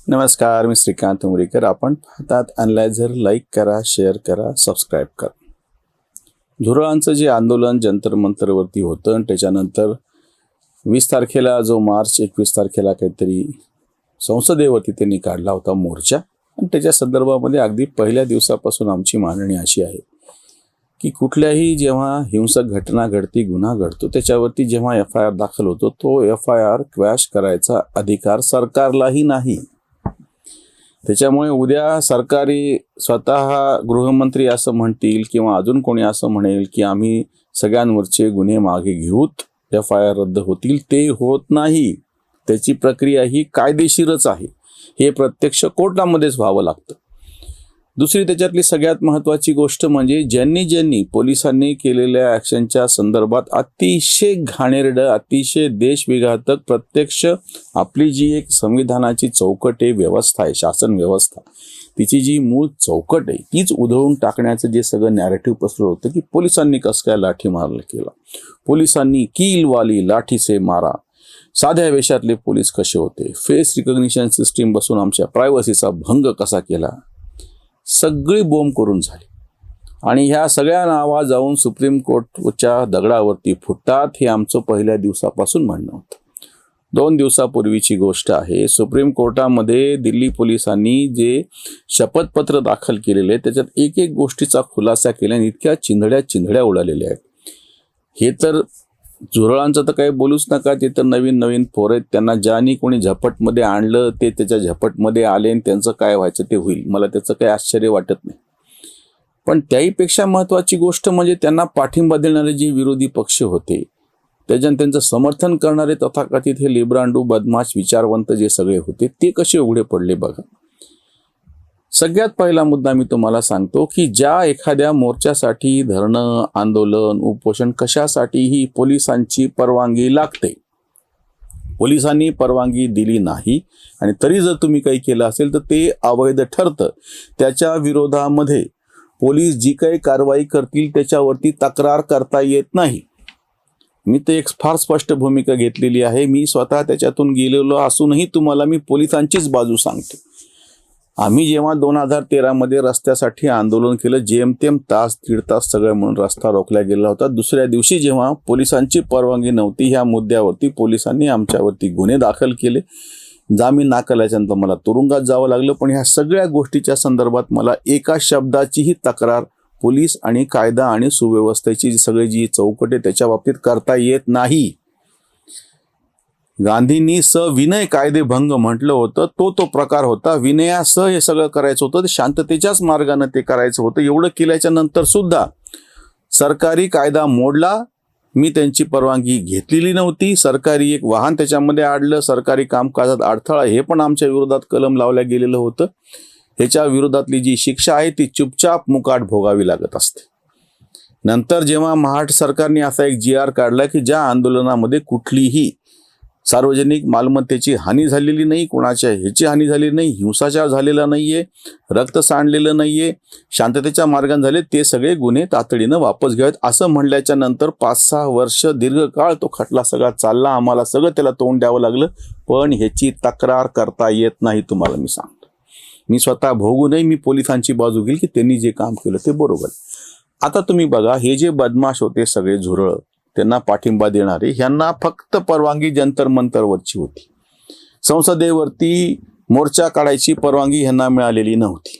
नमस्कार, मी श्रीकांत उमरीकर. आपण पाहतात अनलायझर. लाईक करा, शेअर करा, सबस्क्राईब करा. झुरळांचं जे आंदोलन जंतर मंतरवरती होतं आणि त्याच्यानंतर 20 तारखेला जो मार्च, 21 तारखेला काहीतरी संसदेवरती त्यांनी काढला होता मोर्चा. आणि त्याच्या संदर्भामध्ये अगदी पहिल्या दिवसापासून आमची मागणी अशी आहे की कुठल्याही जेव्हा हिंसक घटना घडती, गुन्हा घडतो, त्याच्यावरती जेव्हा FIR दाखल होतो, तो FIR क्वॅश करायचा अधिकार सरकारलाही नाही. त्याच्यामुळे उद्या सरकारी स्वतः गृहमंत्री असं म्हणतील किंवा अजून कोणी असं म्हणेल की आम्ही सगळ्यांवरचे गुन्हे मागे घेऊत, FIR रद्द होतील. ते होत नाही. त्याची प्रक्रिया ही कायदेशीरच आहे. हे प्रत्यक्ष कोर्टामध्येच व्हावं लागतं. दुसरी त्याच्यातली सगळ्यात महत्त्वाची गोष्ट म्हणजे ज्यांनी पोलिसांनी केलेल्या ॲक्शनच्या संदर्भात अतिशय घाणेरडं, अतिशय देशविघातक, प्रत्यक्ष आपली जी एक संविधानाची चौकट आहे, व्यवस्था आहे, शासन व्यवस्था, तिची जी मूळ चौकट आहे तीच उधळून टाकण्याचं जे सगळं नॅरेटिव्ह पसरलं होतं की पोलिसांनी कसं काय लाठी मारला केला, पोलिसांनी कीलवाली लाठी से मारा, साध्या वेशातले पोलीस कसे होते, फेस रिकग्निशन सिस्टीम बसून आमच्या प्रायव्हसीचा भंग कसा केला, सगळी बोंब करून झाली. आणि ह्या सगळ्या नावा जाऊन सुप्रीम कोर्टच्या दगडावरती फुटतात. हे आमचं पहिल्या दिवसापासून म्हणणं होतं. 2 दिवसापूर्वीची गोष्ट आहे. सुप्रीम कोर्टामध्ये दिल्ली पोलिसांनी जे शपथपत्र दाखल केलेले त्याच्यात एक एक गोष्टीचा खुलासा केल्याने इतक्या चिंधड्या उडालेल्या आहेत. हे तर झुरळांचं तर काही बोलूच नका. ते तर नवीन पोर आहेत. त्यांना ज्यानी कोणी झपटमध्ये आणलं ते त्याच्या झपटमध्ये आले आणि त्यांचं काय व्हायचं ते होईल. मला त्याचं काही आश्चर्य वाटत नाही. पण त्याहीपेक्षा महत्त्वाची गोष्ट म्हणजे त्यांना पाठिंबा देणारे जे विरोधी पक्ष होते, त्याच्यानं त्यांचं समर्थन करणारे तथाकथित हे लिब्रांडू, बदमाश, विचारवंत जे सगळे होते ते कसे उघडे पडले बघा. सगळ्यात पहिला मुद्दा मी तुम्हाला सांगतो की ज्या एखाद्या मोर्चासाठी धरणं, आंदोलन, उपोषण कशासाठीही पोलिसांची परवानगी लागते. पोलिसांनी परवानगी दिली नाही आणि तरी जर तुम्ही काही केलं असेल तर ते अवैध ठरतं. त्याच्या विरोधामध्ये पोलीस जी काही कारवाई करतील त्याच्यावरती तक्रार करता येत नाही. मी ते एक फार स्पष्ट भूमिका घेतलेली आहे. मी स्वतः त्याच्यातून गेलेलो असूनही तुम्हाला मी पोलिसांचीच बाजू सांगतो. आम्ही जेव्हा 2013 मध्ये रस्त्यासाठी आंदोलन केलं, जेमतेम तास, 1.5 तास सगळं म्हणून रस्ता रोखला गेला होता. दुसऱ्या दिवशी जेव्हा पोलिसांची परवानगी नव्हती, ह्या मुद्द्यावरती पोलिसांनी आमच्यावरती गुन्हे दाखल केले. जामीन नाकारल्याच्यानंतर मला तुरुंगात जावं लागलं. पण ह्या सगळ्या गोष्टीच्या संदर्भात मला एका शब्दाचीही तक्रार पोलीस आणि कायदा आणि सुव्यवस्थेची सगळी जी चौकट आहे त्याच्या बाबतीत करता येत नाही. गांधींनी सविनय कायदेभंग म्हटलं होतं. तो प्रकार होता. विनयासह हे सगळं करायचं होतं. शांततेच्याच मार्गाने ते करायचं होतं. एवढं केल्याच्या नंतर सुद्धा सरकारी कायदा मोडला. मी त्यांची परवानगी घेतलेली नव्हती. सरकारी एक वाहन त्याच्यामध्ये आणलं. सरकारी कामकाजात अडथळा, हे पण आमच्या विरोधात कलम लावल्या गेलेलं होतं. ह्याच्या विरोधातली जी शिक्षा आहे ती चुपचाप मुकाट भोगावी लागत असते. नंतर जेव्हा महाराष्ट्र सरकारने असा एक GR काढला की ज्या आंदोलनामध्ये कुठलीही सार्वजनिक मालमत्तेची हानी झालेली नाही, कोणाच्या ह्याची हानी झालेली नाही, हिंसाचार झालेला नाहीये, रक्त सांडलेलं नाहीये, शांततेच्या मार्गाने झाले, ते सगळे गुन्हे तातडीनं वापस घ्यावेत असं म्हणल्याच्या नंतर 5-6 वर्ष दीर्घकाळ तो खटला सगळा चालला. आम्हाला सगळं त्याला तोंड द्यावं लागलं. पण ह्याची तक्रार करता येत नाही. तुम्हाला मी सांगतो, मी स्वतः भोगू नये, मी पोलिसांची बाजू घेईल की त्यांनी जे काम केलं ते बरोबर. आता तुम्ही बघा, हे जे बदमाश होते सगळे झुरळ, त्यांना पाठिंबा देणारे, ह्यांना फक्त परवानगी जंतर मंतरवरची होती. संसदेवरती मोर्चा काढायची परवानगी ह्यांना मिळालेली नव्हती.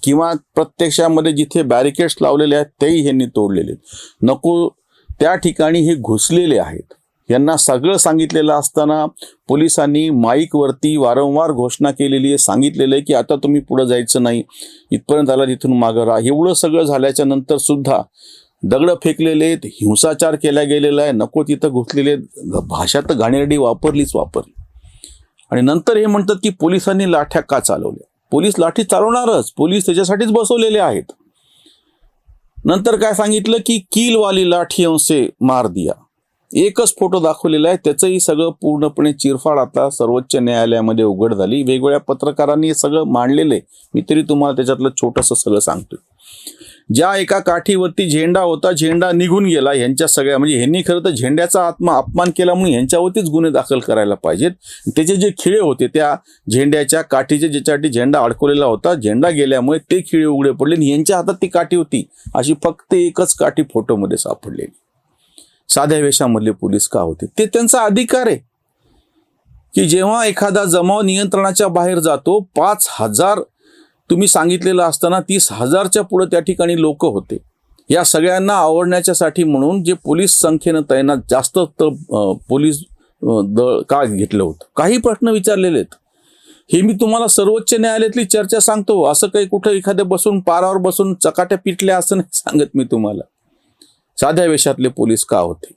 किंवा प्रत्यक्षामध्ये जिथे बॅरिकेड्स लावलेले आहेत तेही ह्यांनी तोडलेले. नको त्या ठिकाणी हे घुसलेले आहेत. यांना सगळं सांगितलेलं असताना पोलिसांनी माईकवरती वारंवार घोषणा केलेली आहे, सांगितलेलं आहे की आता तुम्ही पुढे जायचं नाही, इथपर्यंत आला तिथून मागं राहा. एवढं सगळं झाल्याच्या नंतर सुद्धा दगड फेकलेले आहेत, हिंसाचार केला गेलेला आहे, नको तिथं घुसलेले, भाषा तर घाणेरडी वापरली. आणि नंतर हे म्हणतात की पोलिसांनी लाठ्या का चालवल्या. पोलीस लाठी चालवणारच, पोलीस त्याच्यासाठीच बसवलेले आहेत. नंतर काय सांगितलं की कीलवाली लाठियों से मार दिया. एकच फोटो दाखवलेला आहे, त्याचंही सगळं पूर्णपणे चिरफाड आता सर्वोच्च न्यायालयामध्ये उघड झाली. वेगवेगळ्या पत्रकारांनी हे सगळं मांडलेलं आहे. मी तरी तुम्हाला त्याच्यातलं छोटंसं सगळं सांगतोय. ज्या एका काठीवरती झेंडा होता, झेंडा निघून गेला, ह्यांच्या सगळ्या म्हणजे ह्यांनी खरं तर झेंड्याचा अपमान केला म्हणून ह्यांच्यावरतीच गुन्हे दाखल करायला पाहिजेत. त्याचे जे खिळे होते त्या झेंड्याच्या काठीचे, ज्याच्यासाठी झेंडा अडकवलेला होता, झेंडा गेल्यामुळे ते खिळे उघडे पडले आणि यांच्या हातात ती काठी होती. अशी फक्त एकच काठी फोटोमध्ये सापडलेली. साध्या वेशामधले पोलीस का होते? ते त्यांचा अधिकार आहे की जेव्हा एखादा जमाव नियंत्रणाच्या बाहेर जातो, 5,000 तुम्ही सांगितलेलं असताना 30,000च्या पुढे त्या ठिकाणी लोक होते. या सगळ्यांना आवडण्याच्यासाठी म्हणून जे पोलीस संख्येनं तैनात जास्त पोलीस दळ का घेतलं होतं? काही प्रश्न विचारलेले आहेत. हे मी तुम्हाला सर्वोच्च न्यायालयातली चर्चा सांगतो. असं काही कुठं एखाद्या बसून पारावर बसून चकाट्या पिटल्या असं नाही सांगत मी तुम्हाला. साध्या वेशातले पोलीस का होते?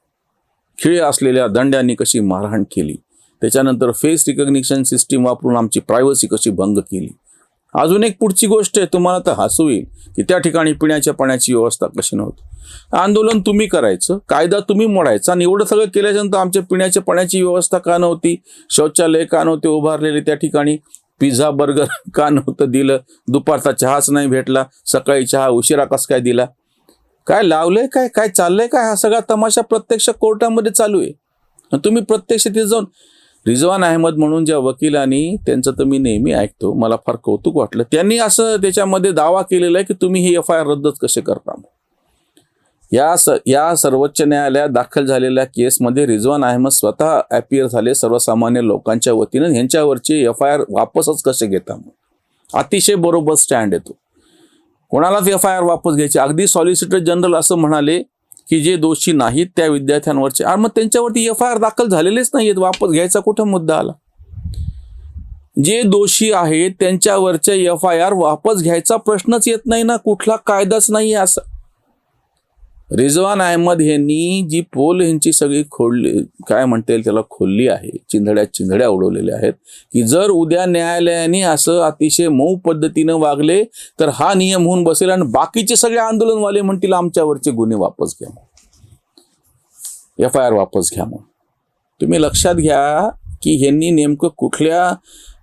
खिळे असलेल्या दंड्यांनी कशी मारहाण केली, त्याच्यानंतर फेस रिकग्निशन सिस्टीम वापरून आमची प्रायव्हसी कशी भंग केली. अजून एक पुढची गोष्ट आहे, तुम्हाला तर हसू येईल की त्या ठिकाणी पिण्याच्या पाण्याची व्यवस्था कशी नव्हती. आंदोलन तुम्ही करायचं, कायदा तुम्ही मोडायचा आणि एवढं सगळं केल्याच्यानंतर आमच्या पिण्याच्या पाण्याची व्यवस्था का नव्हती, शौचालय का नव्हते उभारलेले त्या ठिकाणी, पिझ्झा बर्गर का नव्हतं दिलं, दुपारचा चहाच नाही भेटला, सकाळी चहा उशिरा कस काय दिला, काय लावलंय, काय काय चाललंय, काय हा सगळा तमाशा प्रत्यक्ष कोर्टामध्ये चालू आहे. तुम्ही प्रत्यक्ष तिथे जाऊन रिजवान अहमद म्हणून ज्या वकिलांनी, त्यांचं तर मी नेहमी ऐकतो, मला फार कौतुक वाटलं, त्यांनी असं त्याच्यामध्ये दावा केलेला आहे की तुम्ही ही FIR रद्दच कसे करता. या सर्वोच्च न्यायालयात दाखल झालेल्या केसमध्ये रिजवान अहमद स्वतः अपीयर झाले सर्वसामान्य लोकांच्या वतीनं. ह्यांच्यावरची FIR वापसच कसे घेता. अतिशय बरोबर स्टँड येतो. कोणालाच FIR वापस घ्यायची. अगदी सॉलिसिटर जनरल असं म्हणाले की जे दोषी नाहीत त्या विद्यार्थ्यांवरचे, आणि मग त्यांच्यावरती FIR दाखल झालेलेच नाहीत, वापस घ्यायचा कुठं मुद्दा आला. जे दोषी आहेत त्यांच्यावरचे FIR वापस घ्यायचा प्रश्नच येत नाही ना, कुठला कायदाच नाही असं. रिजवान अहमद यांनी जी पोल ह्यांची सगळी खोडली, काय म्हणता येईल त्याला, खोलली आहे, चिंधड्या उडवलेल्या आहेत की जर उद्या न्यायालयाने असं अतिशय मऊ पद्धतीनं वागले तर हा नियम होऊन बसेल आणि बाकीचे सगळे आंदोलनवाले म्हणतील आमच्यावरचे गुन्हे वापस घ्या, FIR वापस घ्या. मग तुम्ही लक्षात घ्या की ह्यांनी नेमकं कुठल्या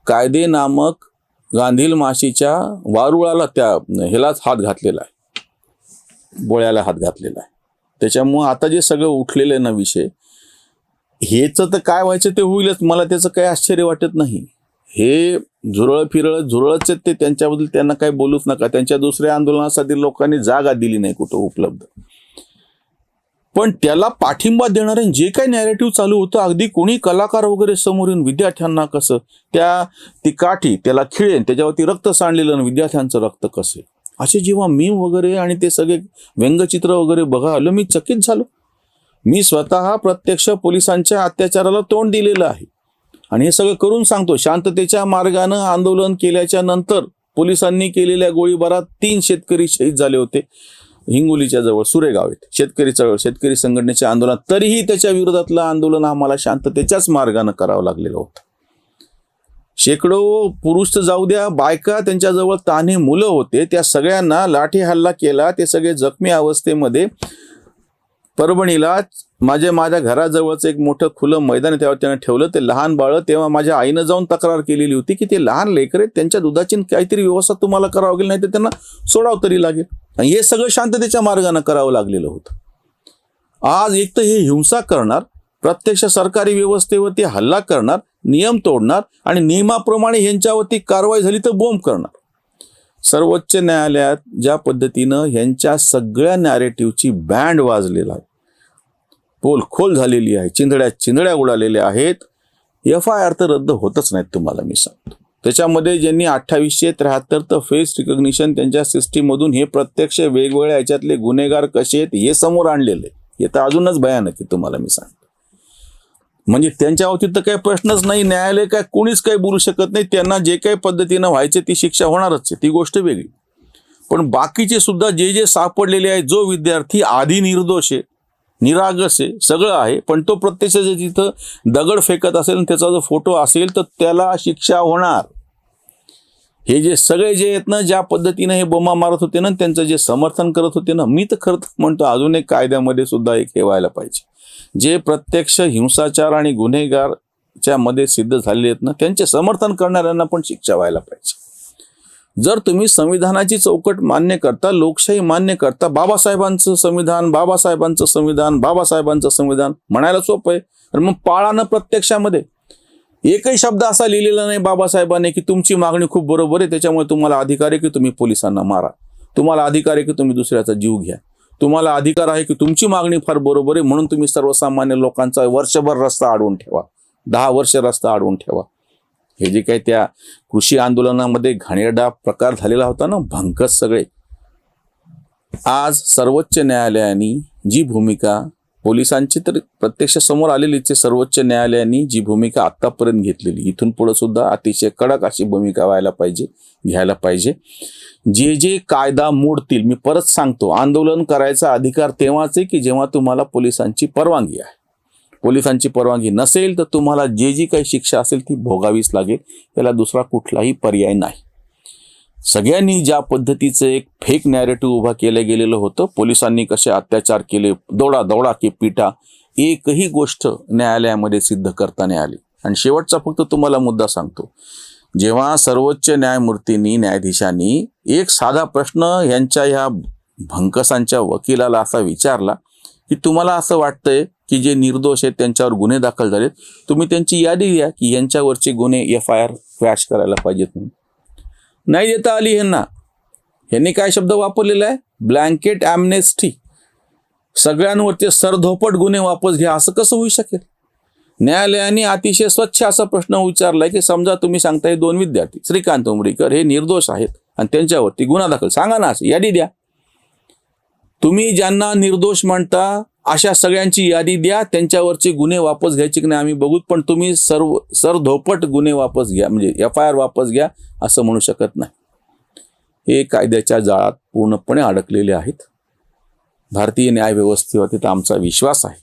कायदे नामक गांधील माशीच्या वारुळाला, त्या ह्यालाच हात घातलेला आहे, बोळ्याला हात घातलेला आहे. त्याच्यामुळं आता जे सगळं उठलेलं आहे ना विषय, हेच तर काय व्हायचं ते होईलच, मला त्याचं काही आश्चर्य वाटत नाही. हे झुरळच आहेत ते, त्यांच्याबद्दल त्यांना काही बोलूच नका. त्यांच्या दुसऱ्या आंदोलनासाठी लोकांनी जागा दिली नाही कुठं उपलब्ध. पण त्याला पाठिंबा देणारे जे काही नॅरेटिव्ह चालू होतं, अगदी कोणी कलाकार वगैरे समोर येऊन विद्यार्थ्यांना कसं ती काठी, त्याला खिळेन, त्याच्यावरती रक्त सांडलेलं आणि विद्यार्थ्यांचं रक्त कसं, असे जेव्हा मीम वगैरे आणि ते सगळे व्यंगचित्र वगैरे बघायला मी चकित झालो. मी स्वतः प्रत्यक्ष पोलिसांच्या अत्याचाराला तोंड दिलेलं आहे आणि हे सगळं करून सांगतो. शांततेच्या मार्गानं आंदोलन केल्याच्या नंतर पोलिसांनी केलेल्या गोळीबारात 3 शेतकरी शहीद झाले होते हिंगोलीच्या जवळ सुरेगाव येथे. शेतकरी संघटनेच्या आंदोलनात, तरीही त्याच्या विरोधातलं आंदोलन आम्हाला शांततेच्याच मार्गानं करावं लागलेलं होतं. शेकडो पुरुष तर जाऊ द्या, बायका त्यांच्याजवळ तान्हे मुलं होते, त्या सगळ्यांना लाठी हल्ला केला. ते सगळे जखमी अवस्थेमध्ये परभणीला माझ्या घराजवळचं एक मोठं खुलं मैदान त्यावर त्यानं ठेवलं. ते लहान बाळ, तेव्हा माझ्या आईनं जाऊन तक्रार केलेली होती की ते लहान लेकरे, त्यांच्या दुधाची काहीतरी व्यवस्था तुम्हाला करावं लागेल, नाही तर त्यांना सोडावं तरी लागेल. आणि हे सगळं शांततेच्या मार्गाने करावं लागलेलं होतं. आज एक तर हे हिंसा करणार, प्रत्यक्ष सरकारी व्यवस्थेवरती हल्ला करणार, नियम तोडणार आणि नियमाप्रमाणे ह्यांच्यावरती कारवाई झाली तर बॉम्ब करणार. सर्वोच्च न्यायालयात ज्या पद्धतीनं ह्यांच्या सगळ्या नॅरेटिव्हची बँड वाजलेला आहे, पोलखोल झालेली आहे, चिंधड्या उडालेल्या आहेत. FIR तर रद्द होतच नाहीत तुम्हाला मी सांगतो. त्याच्यामध्ये ज्यांनी 2873 तर फेस रिकग्निशन त्यांच्या सिस्टीममधून हे प्रत्यक्ष वेगवेगळ्या ह्याच्यातले गुन्हेगार कसे आहेत हे समोर आणलेले, हे तर अजूनच भयानक आहे तुम्हाला मी सांगतो. म्हणजे त्यांच्या बाबतीत तर काही प्रश्नच नाही, न्यायालय काय कोणीच काही बोलू शकत नाही. त्यांना जे काही पद्धतीनं व्हायचे ती शिक्षा होणारच आहे, ती गोष्ट वेगळी. पण बाकीचे सुद्धा जे सापडलेले आहेत, जो विद्यार्थी आधी निर्दोष आहे, निरागस आहे, सगळं आहे, पण तो प्रत्यक्ष तिथं दगड फेकत असेल आणि त्याचा जो फोटो असेल तर त्याला शिक्षा होणार. हे जे सगळे जे आहेत ना, ज्या पद्धतीनं हे बोंबा मारत होते ना, त्यांचं जे समर्थन करत होते ना, मी तर खरं म्हणतो अजून एक कायद्यामध्ये सुद्धा एक हे व्हायला पाहिजे. जे प्रत्यक्ष हिंसाचार आणि गुन्हेगारच्या मध्ये सिद्ध झालेले आहेत ना, त्यांचे समर्थन करणाऱ्यांना पण शिक्षा व्हायला पाहिजे. जर तुम्ही संविधानाची चौकट मान्य करता, लोकशाही मान्य करता, बाबासाहेबांचं संविधान, बाबासाहेबांचं संविधान, बाबासाहेबांचं संविधान म्हणायला सोपं आहे, तर मग पाळा ना प्रत्यक्षामध्ये. एकही शब्द असा लिहिलेला नाही बाबासाहेबांनी की तुमची मागणी खूप बरोबर आहे, त्याच्यामुळे तुम्हाला अधिकार आहे की तुम्ही पोलिसांना मारा, तुम्हाला अधिकार आहे की तुम्ही दुसऱ्याचा जीव घ्या, तुम्हाला अधिकार आहे की तुमची मागणी फार बरोबर आहे म्हणून तुम्ही सर्वसामान्य लोकांचा वर्षभर रस्ता अडवून ठेवा, 10 वर्ष रस्ता अडवून ठेवा. हे जे काही त्या कृषी आंदोलनामध्ये घाणेरडा प्रकार झालेला होता ना, भंकस सगळे. आज सर्वोच्च न्यायालयाने जी भूमिका, पोलिसांची तर प्रत्यक्ष समोर आलेलीच आहे, सर्वोच्च न्यायालयाने जी भूमिका आतापर्यंत घेतलेली, इथून पुढे सुद्धा अतिशय कडक अशी भूमिका घ्यायला पाहिजे. जे जे कायदा मोडतील, मी परत सांगतो, आंदोलन करायचा अधिकार तेव्हाच आहे की जेव्हा तुम्हाला पोलिसांची परवानगी आहे. पोलिसांची परवानगी नसेल तर तुम्हाला जी काही शिक्षा असेल ती भोगावीच लागेल, त्याला दुसरा कुठलाही पर्याय नाही. सगळ्यांनी ज्या पद्धतीचं एक फेक नॅरेटिव्ह उभा केलं गेलेलं होतं, पोलिसांनी कसे अत्याचार केले, दौडा की पिटा, एकही गोष्ट न्यायालयामध्ये सिद्ध करता नाही आली. आणि शेवटचा फक्त तुम्हाला मुद्दा सांगतो, जेव्हा सर्वोच्च न्यायाधीशांनी एक साधा प्रश्न यांच्या ह्या भंकसांच्या वकिलाला असा विचारला की तुम्हाला असं वाटतंय की जे निर्दोष आहेत त्यांच्यावर गुन्हे दाखल झालेत, तुम्ही त्यांची यादी द्या की यांच्यावरचे गुन्हे FIR क्रॅश करायला पाहिजेत म्हणून. नाही देता आली ह्यांनी काय शब्द वापरलेला आहे, ब्लँकेट ॲम्नेस्टी, सगळ्यांवरचे सरधोपट गुन्हे वापस घ्या. असं कसं होऊ शकेल? न्यायालयाने अतिशय स्वच्छ असा प्रश्न विचारलाय की समजा तुम्ही सांगताय 2 विद्यार्थी श्रीकांत उमरीकर हे निर्दोष आहेत आणि त्यांच्यावरती गुन्हा दाखल, सांगा ना, असं यादी द्या. तुम्ही ज्यांना निर्दोष म्हणता अशा सगळ्यांची यादी द्या, त्यांच्यावरचे गुन्हे वापस घ्यायचे की नाही आम्ही बघूत, पण तुम्ही सरधोपट गुन्हे वापस घ्या, म्हणजे FIR वापस घ्या असं म्हणू शकत नाही. हे कायद्याच्या जाळात पूर्णपणे अडकलेले आहेत. भारतीय न्यायव्यवस्थेवरती तर आमचा विश्वास आहे.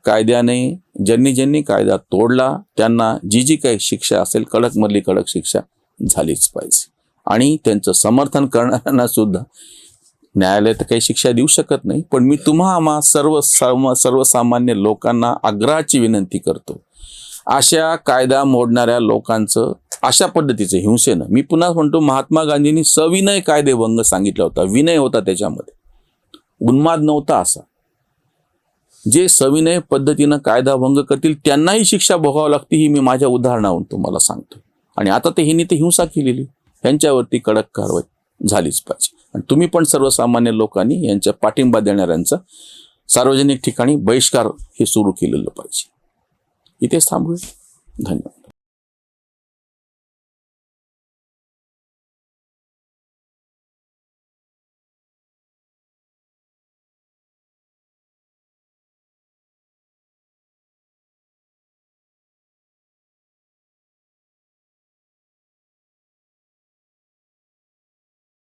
कायद्याने ज्यांनी कायदा तोडला त्यांना जी काही शिक्षा असेल, कडकमधली कडक शिक्षा झालीच पाहिजे. आणि त्यांचं समर्थन करणाऱ्यांना सुद्धा न्यायालय तर काही शिक्षा देऊ शकत नाही, पण मी आम्हा सर्वसामान्य लोकांना आग्रहाची विनंती करतो, अशा कायदा मोडणाऱ्या लोकांचं अशा पद्धतीचं हिंसेनं, मी पुन्हा म्हणतो, महात्मा गांधींनी सविनय कायदेभंग सांगितला होता, विनय होता त्याच्यामध्ये, उन्माद नव्हता असा. जे सविनय पद्धतीनं कायदाभंग करतील त्यांनाही शिक्षा भोगावी लागते, ही मी माझ्या उदाहरणावरून तुम्हाला सांगतो. आणि आता ते ह्यांनी हिंसा केलेली, त्यांच्यावरती कडक कारवाई झालीच पाहिजे. आणि तुम्ही पण सर्वसामान्य लोकांनी यांच्या पाठिंबा देणाऱ्यांचा सार्वजनिक ठिकाणी बहिष्कार हे सुरू केलेलं पाहिजे. इथेच थांबूया. धन्यवाद.